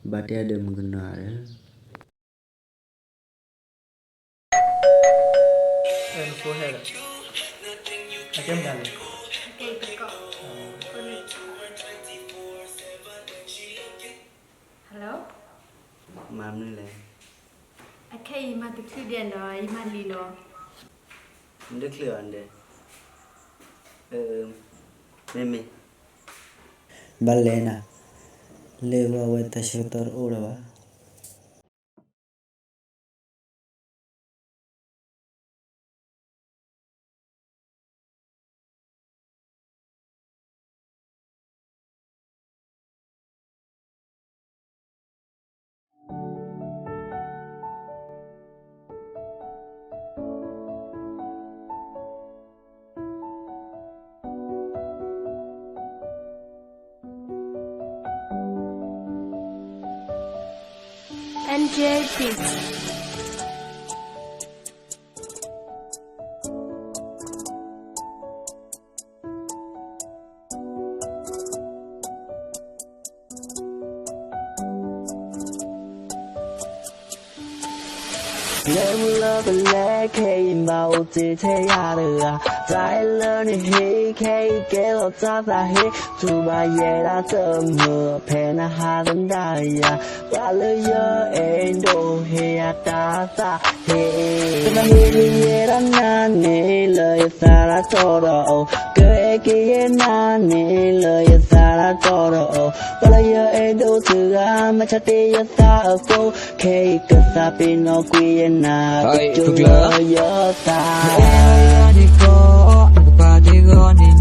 Berarti ada mengenal ya. Số hay là kiếm gần Hello? Mam ni lah. Okay, ima tukti dia no, ima lino. Anda clear anda. Meme. Balena. Lewa weta shotor urawa. NJ Beats. Lên lớp lẽ khi bao chỉ thế ya được trái lớn thì hi khi kế lọt ra ra hi chú bà ye đã sớm mưa phê na ha đến đại ya và lỡ giờ em đồ hi ta sa hi ta hi hi ye đã na nè lời xa đã cho đâu cứ kia na nè lời xa đã cho đâu và lỡ giờ em đồ từ ra mà chắc đi xa ở phố khi cứ xa pin nó quy na Rồi, chú thuộc lỡ giờ ta đi có, anh có ba đi có đi